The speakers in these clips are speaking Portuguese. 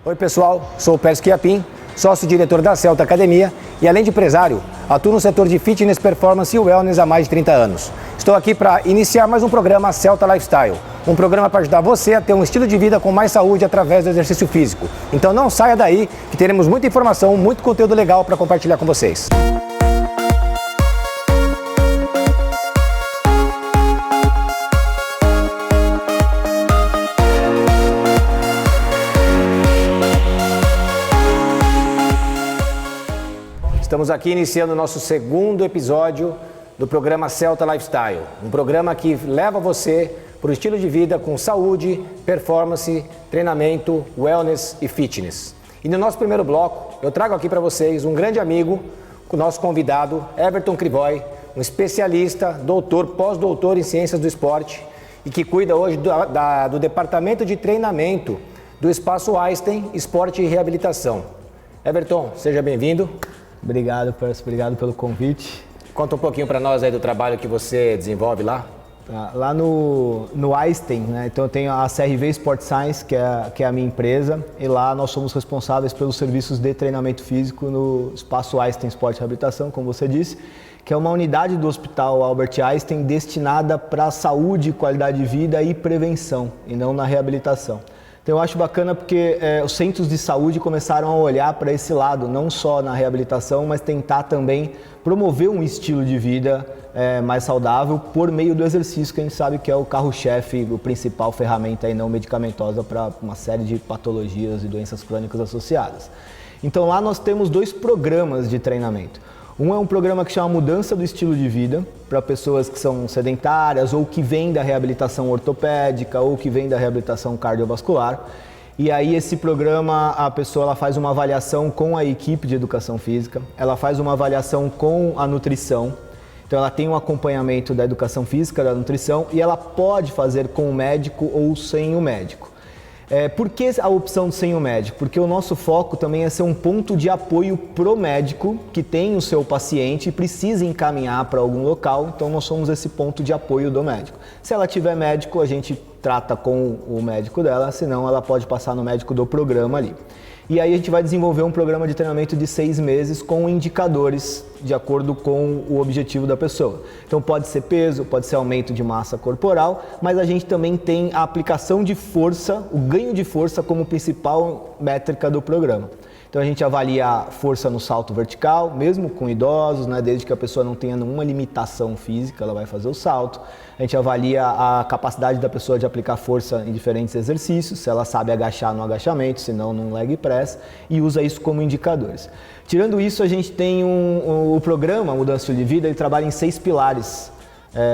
Oi pessoal, sou o Pérez Chiapin, sócio-diretor da Celta Academia e além de empresário, atuo no setor de fitness, performance e wellness há mais de 30 anos. Estou aqui para iniciar mais um programa Celta Lifestyle, um programa para ajudar você a ter um estilo de vida com mais saúde através do exercício físico. Então não saia daí que teremos muita informação, muito conteúdo legal para compartilhar com vocês. Estamos aqui iniciando o nosso segundo episódio do programa Celta Lifestyle, um programa que leva você para o estilo de vida com saúde, performance, treinamento, wellness e fitness. E no nosso primeiro bloco, eu trago aqui para vocês um grande amigo, o nosso convidado, Everton Krivoy, um especialista, doutor, pós-doutor em ciências do esporte e que cuida hoje do departamento de treinamento do Espaço Einstein Esporte e Reabilitação. Everton, seja bem-vindo. Obrigado, Percy. Obrigado pelo convite. Conta um pouquinho para nós aí do trabalho que você desenvolve lá. Lá no Einstein, né? Então eu tenho a CRV Sport Science, que é a minha empresa, e lá nós somos responsáveis pelos serviços de treinamento físico no Espaço Einstein Esporte e Reabilitação, como você disse, que é uma unidade do Hospital Albert Einstein destinada para saúde, qualidade de vida e prevenção, e não na reabilitação. Então eu acho bacana porque os centros de saúde começaram a olhar para esse lado, não só na reabilitação, mas tentar também promover um estilo de vida mais saudável por meio do exercício, que a gente sabe que é o carro-chefe, a principal ferramenta aí não medicamentosa para uma série de patologias e doenças crônicas associadas. Então lá nós temos 2 programas de treinamento. Um é um programa que chama Mudança do Estilo de Vida, para pessoas que são sedentárias ou que vêm da reabilitação ortopédica ou que vêm da reabilitação cardiovascular. E aí esse programa, a pessoa ela faz uma avaliação com a equipe de educação física, ela faz uma avaliação com a nutrição, então ela tem um acompanhamento da educação física, da nutrição, e ela pode fazer com o médico ou sem o médico. Por que a opção de sem o médico? Porque o nosso foco também é ser um ponto de apoio pro médico que tem o seu paciente e precisa encaminhar para algum local, então nós somos esse ponto de apoio do médico. Se ela tiver médico, a gente trata com o médico dela, senão ela pode passar no médico do programa ali. E aí a gente vai desenvolver um programa de treinamento de 6 meses com indicadores de acordo com o objetivo da pessoa. Então pode ser peso, pode ser aumento de massa corporal, mas a gente também tem a aplicação de força, o ganho de força como principal métrica do programa. Então a gente avalia a força no salto vertical, mesmo com idosos, né, desde que a pessoa não tenha nenhuma limitação física, ela vai fazer o salto. A gente avalia a capacidade da pessoa de aplicar força em diferentes exercícios, se ela sabe agachar no agachamento, se não no leg press, e usa isso como indicadores. Tirando isso, a gente tem o programa Mudança de Vida, ele trabalha em 6 pilares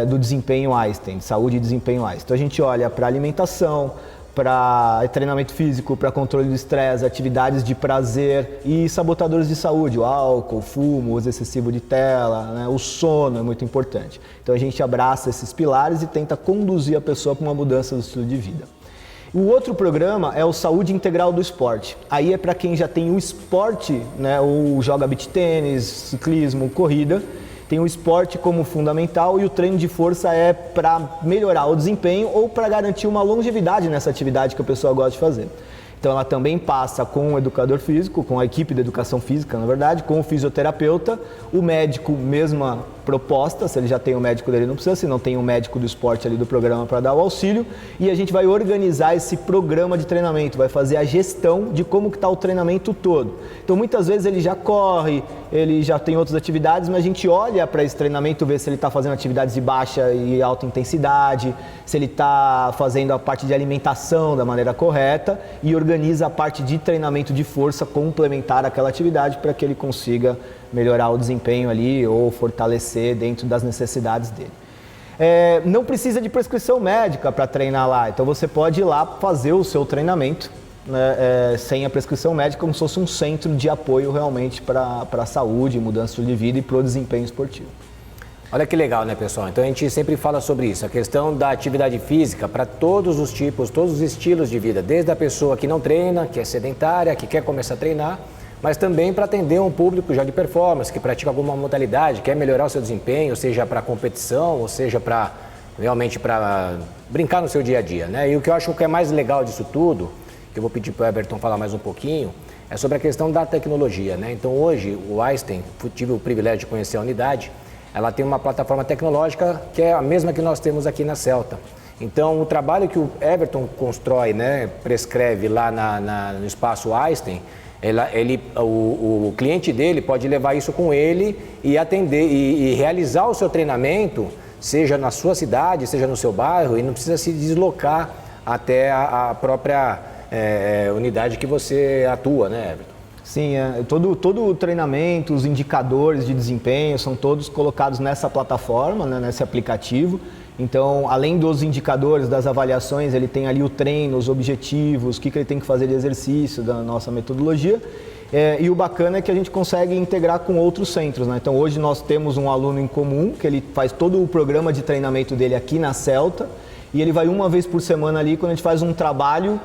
do desempenho Einstein, de saúde e desempenho Einstein. Então a gente olha para alimentação, para treinamento físico, para controle do estresse, atividades de prazer e sabotadores de saúde, o álcool, o fumo, o uso excessivo de tela, né? O sono é muito importante. Então a gente abraça esses pilares e tenta conduzir a pessoa para uma mudança do estilo de vida. O outro programa é o Saúde Integral do Esporte. Aí é para quem já tem o esporte, né? Ou joga beach tênis, ciclismo, corrida. Tem o esporte como fundamental e o treino de força é para melhorar o desempenho ou para garantir uma longevidade nessa atividade que a pessoa gosta de fazer. Então ela também passa com o educador físico, com a equipe de educação física, na verdade, com o fisioterapeuta, o médico, mesma proposta, se ele já tem o médico dele não precisa, se não tem o médico do esporte ali do programa para dar o auxílio, e a gente vai organizar esse programa de treinamento, vai fazer a gestão de como que está o treinamento todo. Então muitas vezes ele já corre, ele já tem outras atividades, mas a gente olha para esse treinamento, vê se ele está fazendo atividades de baixa e alta intensidade, se ele está fazendo a parte de alimentação da maneira correta e organiza a parte de treinamento de força complementar àquela atividade para que ele consiga melhorar o desempenho ali ou fortalecer dentro das necessidades dele. Não precisa de prescrição médica para treinar lá, então você pode ir lá fazer o seu treinamento, né, sem a prescrição médica, como se fosse um centro de apoio realmente para a saúde, mudança de vida e para o desempenho esportivo. Olha que legal, né, pessoal? Então a gente sempre fala sobre isso, a questão da atividade física para todos os tipos, todos os estilos de vida, desde a pessoa que não treina, que é sedentária, que quer começar a treinar, mas também para atender um público já de performance, que pratica alguma modalidade, quer melhorar o seu desempenho, seja para competição, ou seja realmente para brincar no seu dia a dia, né? E o que eu acho que é mais legal disso tudo, que que eu vou pedir para o Everton falar mais um pouquinho, é sobre a questão da tecnologia, né? Então hoje o Einstein, tive o privilégio de conhecer a unidade, ela tem uma plataforma tecnológica que é a mesma que nós temos aqui na Celta. Então o trabalho que o Everton constrói, né, prescreve lá no espaço Einstein, o cliente dele pode levar isso com ele e atender e realizar o seu treinamento, seja na sua cidade, seja no seu bairro, e não precisa se deslocar até a própria unidade que você atua, né, Everton? Sim, todo o treinamento, os indicadores de desempenho são todos colocados nessa plataforma, né, nesse aplicativo. Então, além dos indicadores, das avaliações, ele tem ali o treino, os objetivos, o que ele tem que fazer de exercício, da nossa metodologia. E o bacana é que a gente consegue integrar com outros centros, né? Então, hoje nós temos um aluno em comum, que ele faz todo o programa de treinamento dele aqui na Celta, e ele vai uma vez por semana ali, quando a gente faz um trabalho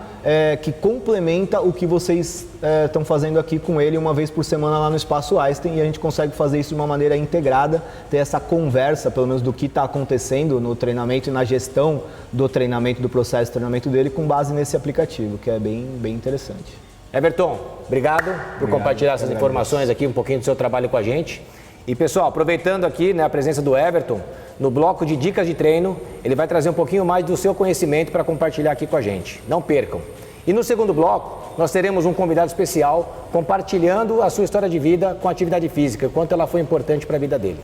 que complementa o que vocês estão fazendo aqui com ele uma vez por semana lá no Espaço Einstein, e a gente consegue fazer isso de uma maneira integrada, ter essa conversa, pelo menos do que está acontecendo no treinamento e na gestão do treinamento, do processo de treinamento dele, com base nesse aplicativo, que é bem interessante. Everton, obrigado por compartilhar essas informações aqui, um pouquinho do seu trabalho com a gente. E pessoal, aproveitando aqui, né, a presença do Everton, no bloco de dicas de treino, ele vai trazer um pouquinho mais do seu conhecimento para compartilhar aqui com a gente. Não percam. E no segundo bloco, nós teremos um convidado especial compartilhando a sua história de vida com a atividade física, quanto ela foi importante para a vida dele.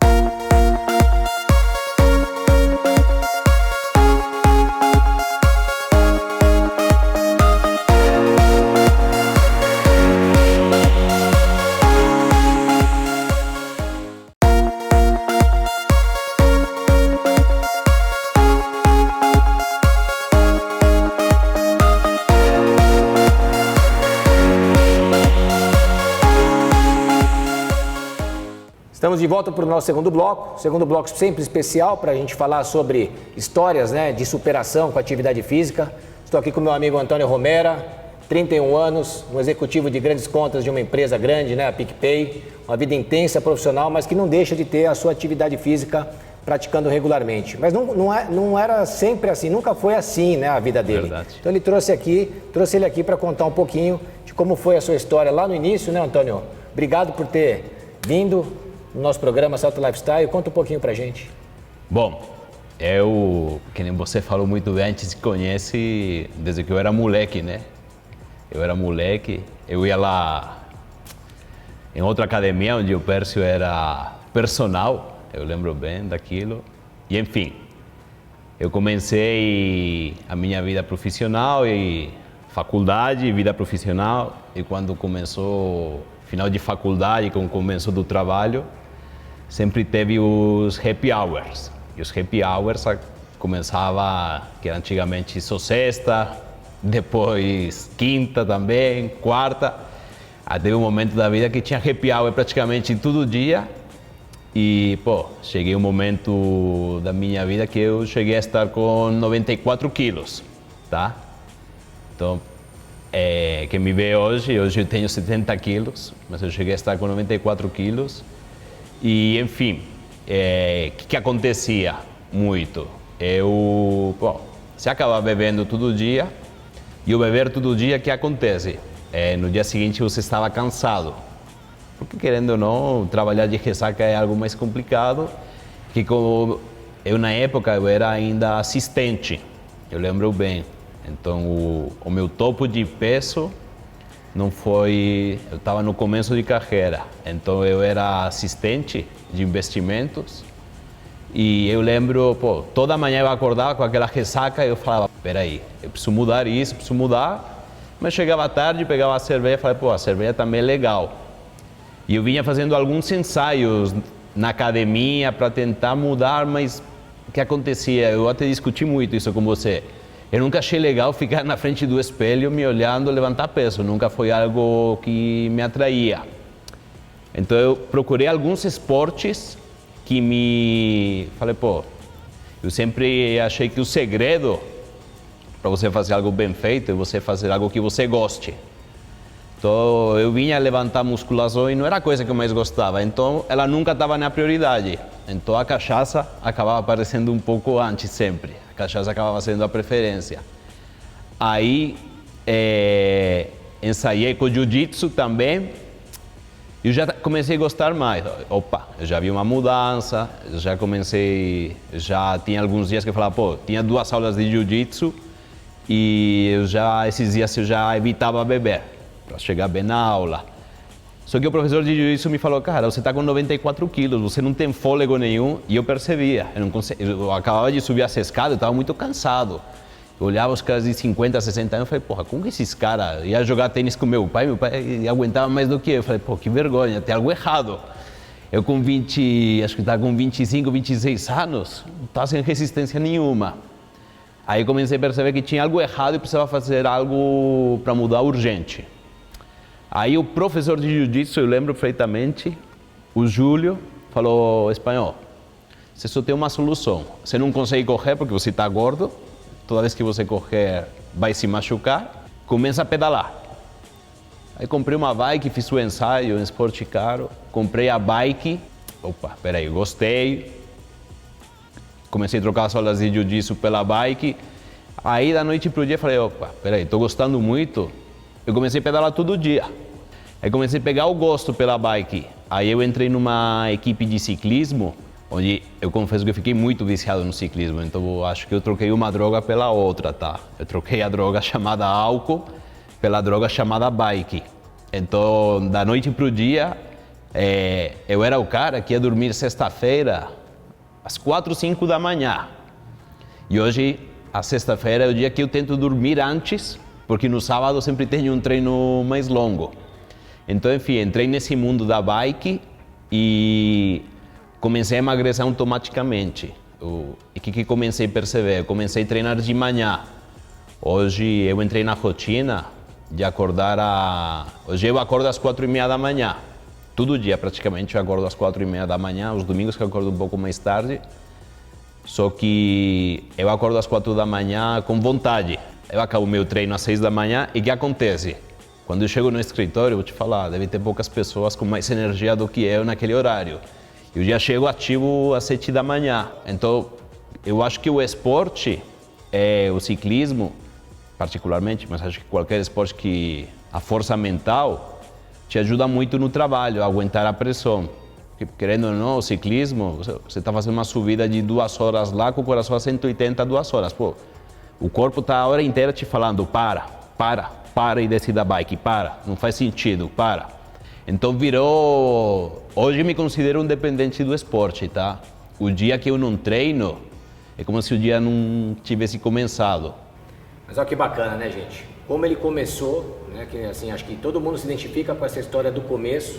Estamos de volta para o nosso segundo bloco sempre especial para a gente falar sobre histórias, né, de superação com a atividade física. Estou aqui com meu amigo Antônio Romera, 31 anos, um executivo de grandes contas de uma empresa grande, né, a PicPay, uma vida intensa, profissional, mas que não deixa de ter a sua atividade física praticando regularmente. Mas não era sempre assim, nunca foi assim, né, a vida dele. Verdade. Então ele trouxe ele aqui para contar um pouquinho de como foi a sua história lá no início, né, Antônio? Obrigado por ter vindo no nosso programa Celta Lifestyle. Conta um pouquinho pra gente. Bom, que nem você falou muito bem, a gente se conhece desde que eu era moleque, né? Eu ia lá em outra academia onde o Pércio era personal, eu lembro bem daquilo. E enfim, eu comecei a minha vida profissional e faculdade, vida profissional, e quando começou final de faculdade, com o começo do trabalho, sempre teve os happy hours. E os happy hours começava, que era antigamente só sexta, depois quinta também, quarta. Até um momento da vida que tinha happy hour praticamente todo dia. E, cheguei um momento da minha vida que eu cheguei a estar com 94 quilos, tá? Então, quem me vê hoje eu tenho 70 quilos, mas eu cheguei a estar com 94 quilos. E, enfim, o que acontecia muito? Se acaba bebendo todo dia, e o beber todo dia, o que acontece? No dia seguinte você estava cansado, porque querendo ou não, trabalhar de ressaca é algo mais complicado, que como eu na época eu era ainda assistente, eu lembro bem. Então, o meu topo de peso não foi... Eu estava no começo de carreira, então eu era assistente de investimentos. E eu lembro, toda manhã eu acordava com aquela ressaca e eu falava, peraí, eu preciso mudar isso, preciso mudar. Mas chegava tarde, pegava a cerveja e falava, a cerveja também é legal. E eu vinha fazendo alguns ensaios na academia para tentar mudar, mas o que acontecia? Eu até discuti muito isso com você. Eu nunca achei legal ficar na frente do espelho me olhando levantar peso, nunca foi algo que me atraía. Então eu procurei alguns esportes que falei, eu sempre achei que o segredo para você fazer algo bem feito é você fazer algo que você goste. Então eu vinha levantar musculação e não era a coisa que eu mais gostava, então ela nunca estava na prioridade. Então a cachaça acabava aparecendo um pouco antes sempre. A cachaça acabava sendo a preferência. Aí ensaiei com jiu-jitsu também. E eu já comecei a gostar mais. Opa, eu já vi uma mudança, já tinha alguns dias que eu falava, pô, tinha 2 aulas de jiu-jitsu e esses dias eu já evitava beber, para chegar bem na aula. Só que o professor de jiu-jitsu me falou, cara, você está com 94 quilos, você não tem fôlego nenhum. E eu percebia, eu acabava de subir essa escada, eu estava muito cansado. Eu olhava os caras de 50, 60 anos e falei, porra, como que esses caras iam jogar tênis com meu pai aguentava mais do que eu. Eu falei, pô, que vergonha, tem algo errado. Eu com 20, acho que estava com 25, 26 anos, não estava sem resistência nenhuma. Aí eu comecei a perceber que tinha algo errado e precisava fazer algo para mudar urgente. Aí o professor de jiu-jitsu, eu lembro perfeitamente, o Júlio, falou, espanhol, você só tem uma solução, você não consegue correr porque você está gordo, toda vez que você correr vai se machucar, começa a pedalar. Aí comprei uma bike, fiz o ensaio, um esporte caro, comprei a bike, opa, peraí, gostei, comecei a trocar as aulas de jiu-jitsu pela bike, aí da noite pro dia falei, opa, peraí, tô gostando muito, eu comecei a pedalar todo dia. Aí comecei a pegar o gosto pela bike, aí eu entrei numa equipe de ciclismo, onde eu confesso que eu fiquei muito viciado no ciclismo, então eu acho que eu troquei uma droga pela outra, tá? Eu troquei a droga chamada álcool pela droga chamada bike. Então, da noite pro dia, eu era o cara que ia dormir sexta-feira às 4, 5 da manhã. E hoje, a sexta-feira é o dia que eu tento dormir antes, porque no sábado sempre tenho um treino mais longo. Então, enfim, entrei nesse mundo da bike e comecei a emagrecer automaticamente. E que comecei a perceber? Eu comecei a treinar de manhã. Hoje eu entrei na rotina de acordar Hoje eu acordo às 4:30 da manhã. Todo dia praticamente eu acordo às 4:30 da manhã. Os domingos que eu acordo um pouco mais tarde. Só que eu acordo às 4 da manhã com vontade. Eu acabo meu treino às 6 da manhã e o que acontece? Quando eu chego no escritório, eu vou te falar, deve ter poucas pessoas com mais energia do que eu naquele horário. Eu já chego ativo às 7 da manhã. Então, eu acho que o esporte, o ciclismo, particularmente, mas acho que qualquer esporte que a força mental te ajuda muito no trabalho, a aguentar a pressão. Porque, querendo ou não, o ciclismo, você está fazendo uma subida de 2 horas lá com o coração a 180, 2 horas. Pô, o corpo está a hora inteira te falando, para e desce da bike, não faz sentido, para. Então hoje eu me considero um dependente do esporte, tá? O dia que eu não treino, é como se o dia não tivesse começado. Mas olha que bacana, né, gente? Como ele começou, né? Que, assim, acho que todo mundo se identifica com essa história do começo,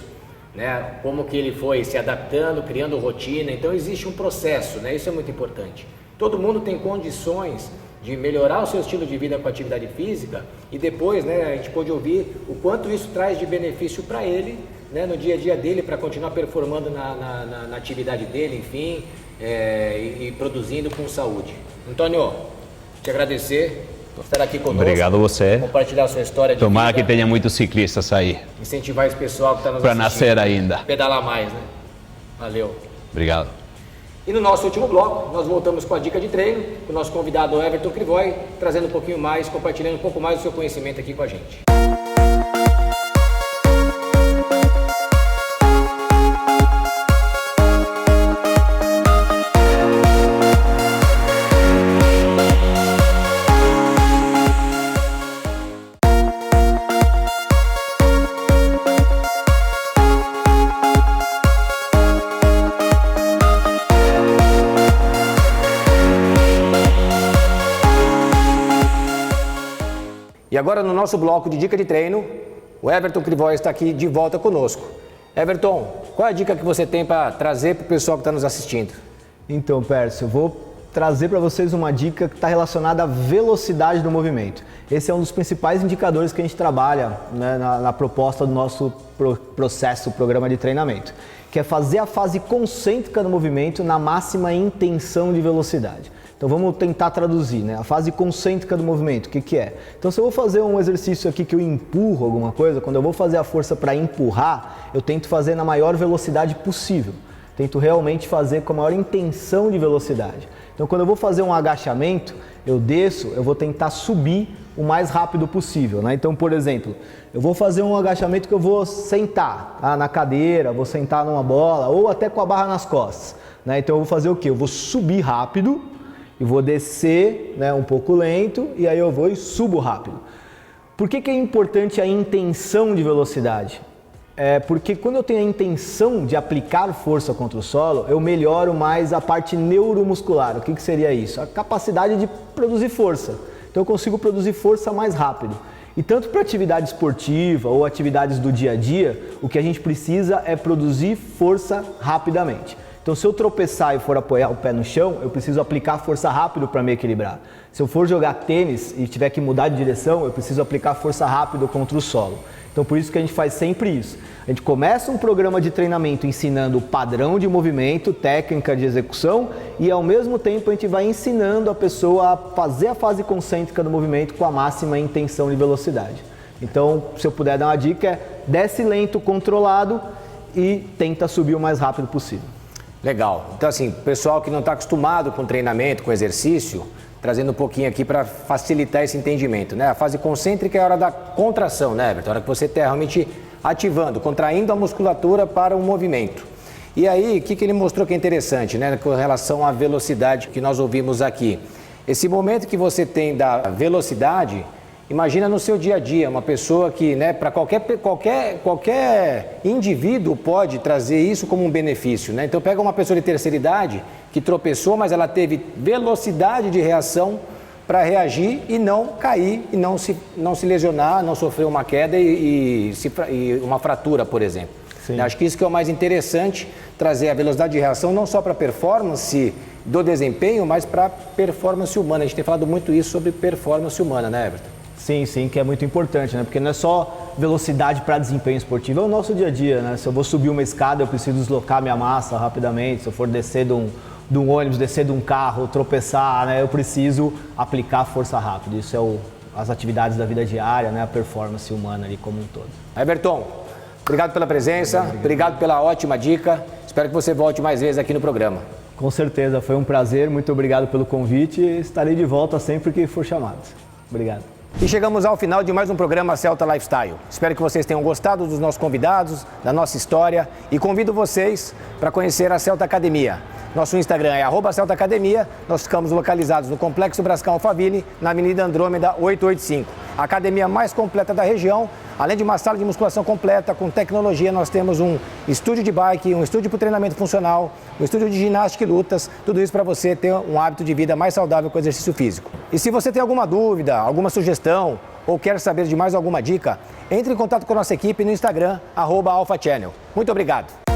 né? Como que ele foi se adaptando, criando rotina. Então existe um processo, né? Isso é muito importante. Todo mundo tem condições de melhorar o seu estilo de vida com a atividade física e depois, né, a gente pôde ouvir o quanto isso traz de benefício para ele, né, no dia a dia dele, para continuar performando na atividade dele, enfim, e produzindo com saúde. Antônio, te agradecer por estar aqui conosco. Obrigado a você. Compartilhar a sua história de Tomara vida. que tenha muitos ciclistas aí. Incentivar esse pessoal que está nos Para assistindo. nascer ainda. Pedalar mais, né? Valeu. Obrigado. E no nosso último bloco, nós voltamos com a dica de treino, com o nosso convidado Everton Crivoy, trazendo um pouquinho mais, compartilhando um pouco mais do seu conhecimento aqui com a gente. E agora no nosso bloco de dica de treino, o Everton Crivoy está aqui de volta conosco. Everton, qual é a dica que você tem para trazer para o pessoal que está nos assistindo? Então, Pércio, eu vou trazer para vocês uma dica que está relacionada à velocidade do movimento. Esse é um dos principais indicadores que a gente trabalha, né, na proposta do nosso programa de treinamento, que é fazer a fase concêntrica do movimento na máxima intenção de velocidade. Então vamos tentar traduzir, né? A fase concêntrica do movimento, o que é? Então se eu vou fazer um exercício aqui que eu empurro alguma coisa, quando eu vou fazer a força para empurrar, eu tento fazer na maior velocidade possível. Tento realmente fazer com a maior intenção de velocidade. Então quando eu vou fazer um agachamento, eu desço, eu vou tentar subir o mais rápido possível, né? Então, por exemplo, eu vou fazer um agachamento que eu vou sentar na cadeira, vou sentar numa bola ou até com a barra nas costas, né? Então eu vou fazer o quê? Eu vou subir rápido e vou descer, né, um pouco lento e aí eu vou e subo rápido. Por que é importante a intenção de velocidade? Porque quando eu tenho a intenção de aplicar força contra o solo, eu melhoro mais a parte neuromuscular. O que seria isso? A capacidade de produzir força. Então eu consigo produzir força mais rápido. E tanto para atividade esportiva ou atividades do dia a dia, o que a gente precisa é produzir força rapidamente. Então se eu tropeçar e for apoiar o pé no chão, eu preciso aplicar força rápido para me equilibrar. Se eu for jogar tênis e tiver que mudar de direção, eu preciso aplicar força rápido contra o solo. Então por isso que a gente faz sempre isso. A gente começa um programa de treinamento ensinando o padrão de movimento, técnica de execução e ao mesmo tempo a gente vai ensinando a pessoa a fazer a fase concêntrica do movimento com a máxima intenção de velocidade. Então, se eu puder dar uma dica, desce lento, controlado e tenta subir o mais rápido possível. Legal. Então assim, pessoal que não está acostumado com treinamento, com exercício, trazendo um pouquinho aqui para facilitar esse entendimento, né? A fase concêntrica é a hora da contração, né, Everton? A hora que você está realmente ativando, contraindo a musculatura para o movimento. E aí, o que ele mostrou que é interessante, né, com relação à velocidade que nós ouvimos aqui. Esse momento que você tem da velocidade, imagina no seu dia a dia, uma pessoa que, né, para qualquer indivíduo pode trazer isso como um benefício, né? Então pega uma pessoa de terceira idade que tropeçou, mas ela teve velocidade de reação para reagir e não cair e não se lesionar, não sofrer uma queda e uma fratura, por exemplo. Sim. Acho que isso que é o mais interessante, trazer a velocidade de reação não só para a performance do desempenho, mas para a performance humana. A gente tem falado muito isso sobre performance humana, né, Everton? Sim, que é muito importante, né? Porque não é só velocidade para desempenho esportivo, é o nosso dia a dia, né? Se eu vou subir uma escada, eu preciso deslocar minha massa rapidamente. Se eu for descer de um ônibus, descer de um carro, tropeçar, né? Eu preciso aplicar força rápida. Isso é as atividades da vida diária, né? A performance humana ali como um todo. Everton, obrigado pela presença, obrigado pela ótima dica. Espero que você volte mais vezes aqui no programa. Com certeza, foi um prazer. Muito obrigado pelo convite e estarei de volta sempre que for chamado. Obrigado. E chegamos ao final de mais um programa Celta Lifestyle. Espero que vocês tenham gostado dos nossos convidados, da nossa história e convido vocês para conhecer a Celta Academia. Nosso Instagram é @Celta Academia. Nós ficamos localizados no Complexo Brascão Alphaville, na Avenida Andrômeda 885. A academia mais completa da região. Além de uma sala de musculação completa, com tecnologia, nós temos um estúdio de bike, um estúdio para treinamento funcional, um estúdio de ginástica e lutas, tudo isso para você ter um hábito de vida mais saudável com exercício físico. E se você tem alguma dúvida, alguma sugestão ou quer saber de mais alguma dica, entre em contato com a nossa equipe no Instagram, @AlphaChannel. Muito obrigado!